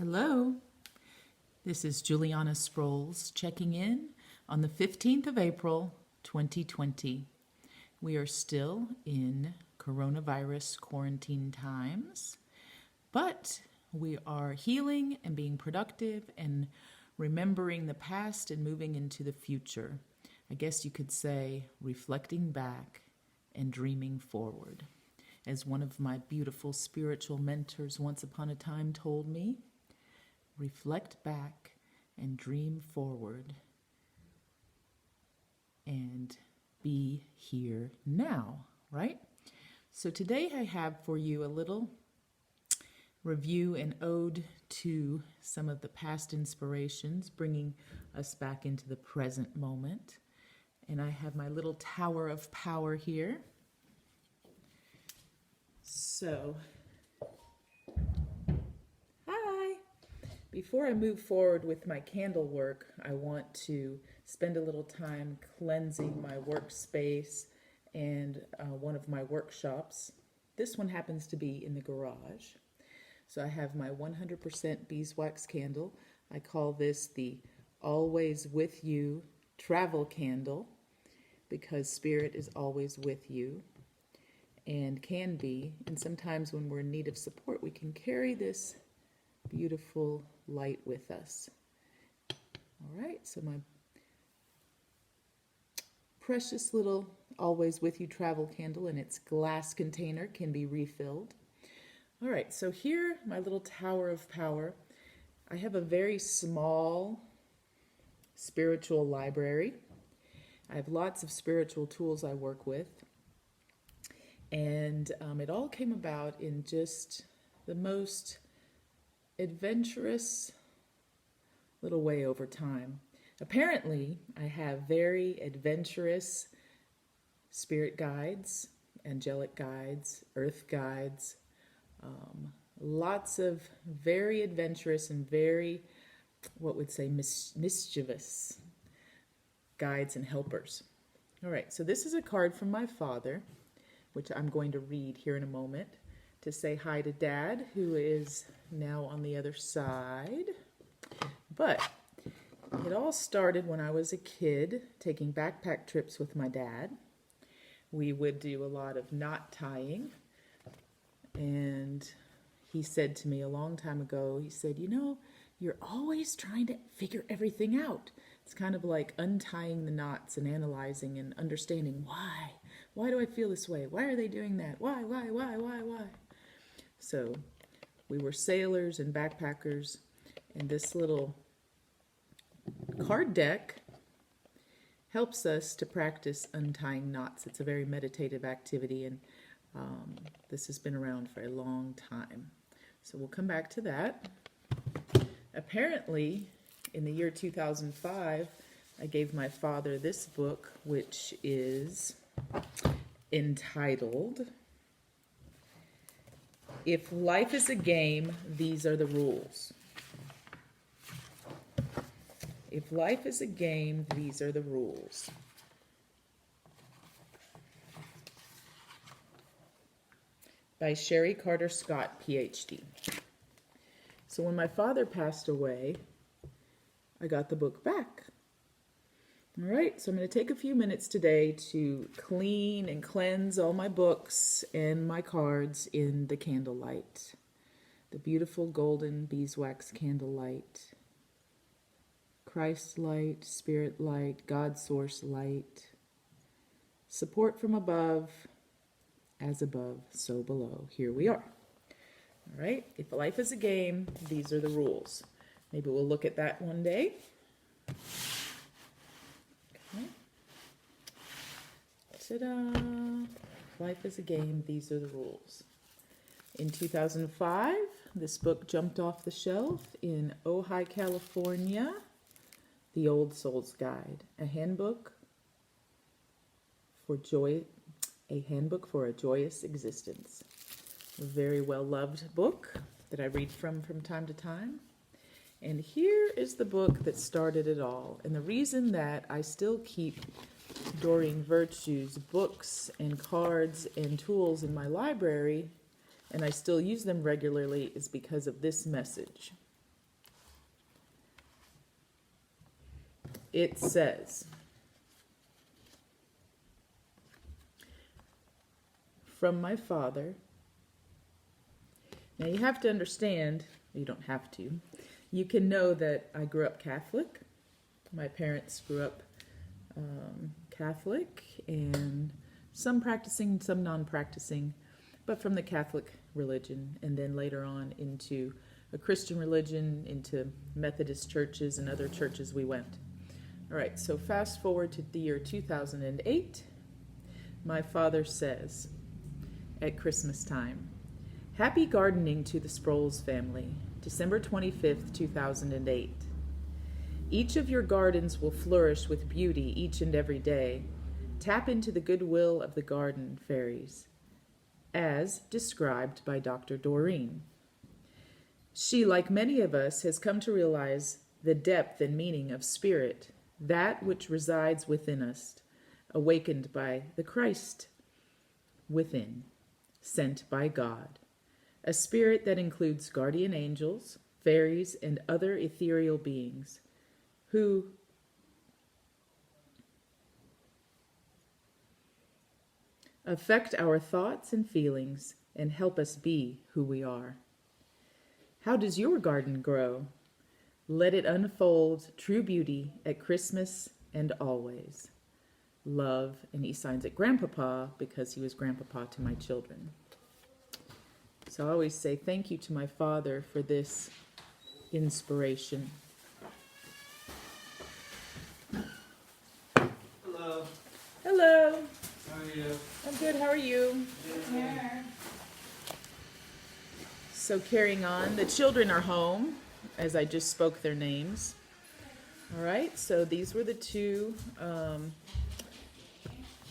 Hello, this is Juliana Sproles checking in on the 15th of April, 2020. We are still in coronavirus quarantine times, but we are healing and being productive and remembering the past and moving into the future. I guess you could say reflecting back and dreaming forward. As one of my beautiful spiritual mentors once upon a time told me, reflect back and dream forward and be here now, right? So today I have for you a little review and ode to some of the past inspirations, bringing us back into the present moment. And I have my little tower of power here. So, hi! Before I move forward with my candle work, I want to spend a little time cleansing my workspace and one of my workshops. This one happens to be in the garage. So I have my 100% beeswax candle. I call this the Always With You travel candle because Spirit is always with you and can be. And sometimes when we're in need of support, we can carry this beautiful light with us. All right, so my precious little Always With You travel candle in its glass container can be refilled. All right, so here, my little tower of power. I have a very small spiritual library. I have lots of spiritual tools I work with. And it all came about in just the most adventurous little way over time. Apparently, I have very adventurous spirit guides, angelic guides, earth guides, lots of very adventurous and very, mischievous guides and helpers. All right, so this is a card from my father, which I'm going to read here in a moment to say hi to Dad, who is now on the other side. But it all started when I was a kid taking backpack trips with my dad. We would do a lot of knot tying. And he said to me a long time ago, he said, you're always trying to figure everything out. It's kind of like untying the knots and analyzing and understanding why. Why do I feel this way? Why are they doing that? Why? So we were sailors and backpackers, and this little card deck helps us to practice untying knots. It's a very meditative activity, and this has been around for a long time. So we'll come back to that. Apparently, in the year 2005, I gave my father this book, which is entitled, If Life is a Game, These Are the Rules. If life is a game, these are the rules. By Sherry Carter Scott, PhD. So when my father passed away, I got the book back. All right, so I'm going to take a few minutes today to clean and cleanse all my books and my cards in the candlelight. The beautiful golden beeswax candlelight. Christ light, Spirit light, God source light. Support from above, as above, so below. Here we are. All right, if life is a game, these are the rules. Maybe we'll look at that one day. Okay. Ta-da! Life is a game, these are the rules. In 2005, this book jumped off the shelf in Ojai, California. The Old Soul's Guide, a handbook for a joyous existence. A very well-loved book that I read from time to time. And here is the book that started it all. And the reason that I still keep Doreen Virtue's books and cards and tools in my library, and I still use them regularly, is because of this message. it says, from my father. Now you have to understand, you don't have to, you can know that I grew up Catholic. My parents grew up Catholic, and some practicing, some non-practicing, but from the Catholic religion, and then later on into a Christian religion, into Methodist churches and other churches we went. All right, so fast forward to the year 2008. My father says at Christmas time, "Happy gardening to the Sproles family, December 25th, 2008. Each of your gardens will flourish with beauty each and every day. Tap into the goodwill of the garden, fairies, as described by Dr. Doreen. She, like many of us, has come to realize the depth and meaning of spirit, that which resides within us, awakened by the Christ within, sent by God, a spirit that includes guardian angels, fairies, and other ethereal beings who affect our thoughts and feelings and help us be who we are. How does your garden grow? Let it unfold true beauty at Christmas and always. Love," and he signs it Grandpapa because he was Grandpapa to my children. So I always say thank you to my father for this inspiration. Hello. Hello. How are you? I'm good. How are you? Yeah. So carrying on, the children are home, as I just spoke their names. All right, so these were the two,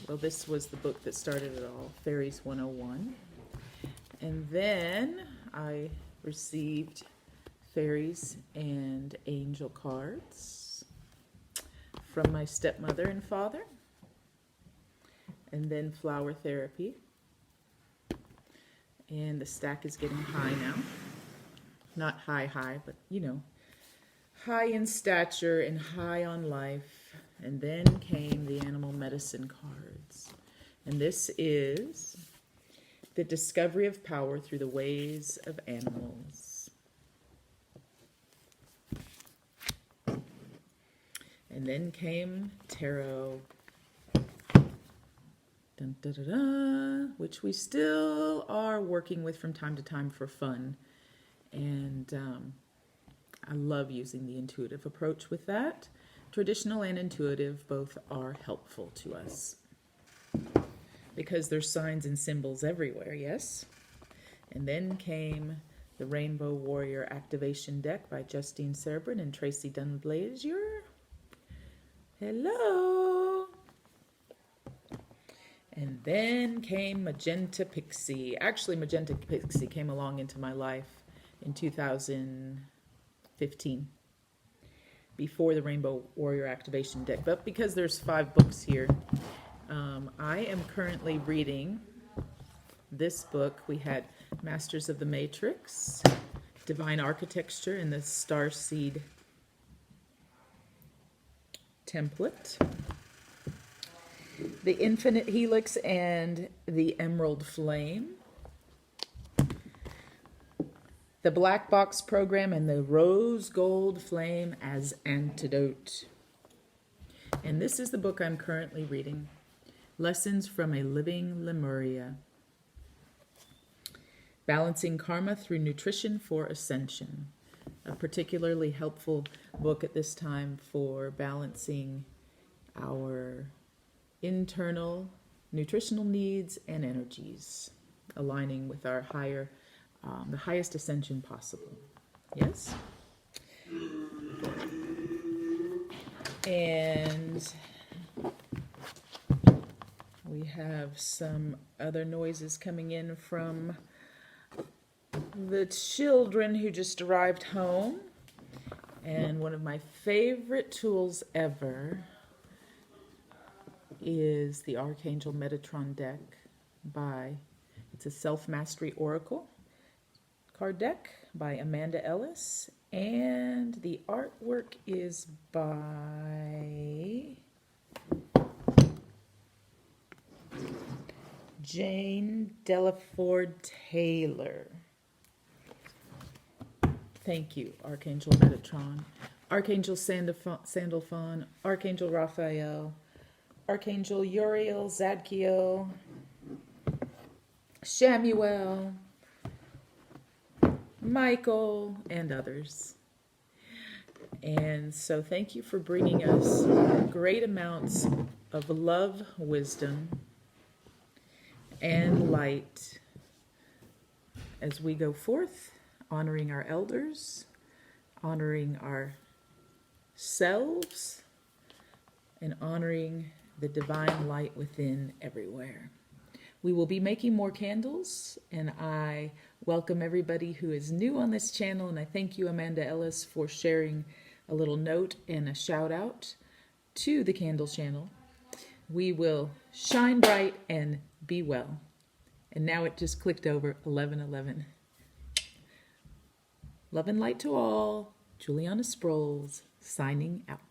well, this was the book that started it all, Fairies 101. And then I received Fairies and Angel cards from my stepmother and father. And then Flower Therapy. And the stack is getting high now. Not high, but you know, high in stature and high on life. And then came the animal medicine cards. And this is the discovery of power through the ways of animals. And then came tarot. Dun, da, da, da, which we still are working with from time to time for fun. And I love using the intuitive approach with that. Traditional and intuitive both are helpful to us because there's signs and symbols everywhere, yes? And then came the Rainbow Warrior Activation Deck by Justine Cerebrin and Tracy Dunblazier. Hello! And then came Magenta Pixie. Actually, Magenta Pixie came along into my life in 2015, before the Rainbow Warrior Activation Deck. But because there's 5 books here, I am currently reading this book. We had Masters of the Matrix, Divine Architecture, and the Starseed template. The Infinite Helix and the Emerald Flame. The Black Box Program and the Rose Gold Flame as Antidote. And this is the book I'm currently reading. Lessons from a Living Lemuria. Balancing Karma Through Nutrition for Ascension. A particularly helpful book at this time for balancing our internal nutritional needs and energies, aligning with our higher, the highest ascension possible. Yes? And we have some other noises coming in from the children who just arrived home. And one of my favorite tools ever is the Archangel Metatron deck it's a Self-Mastery Oracle card deck by Amanda Ellis, and the artwork is by Jane Delaford Taylor. Thank you, Archangel Metatron, Archangel Sandalphon, Archangel Raphael, Archangel Uriel Zadkiel, Shamuel, Michael, and others. And so thank you for bringing us great amounts of love, wisdom, and light as we go forth, honoring our elders, honoring ourselves, and honoring the divine light within everywhere. We will be making more candles, and I welcome everybody who is new on this channel, and I thank you, Amanda Ellis, for sharing a little note and a shout out to the candle channel. We will shine bright and be well. And now it just clicked over 11:11. Love and light to all. Juliana Sproles signing out.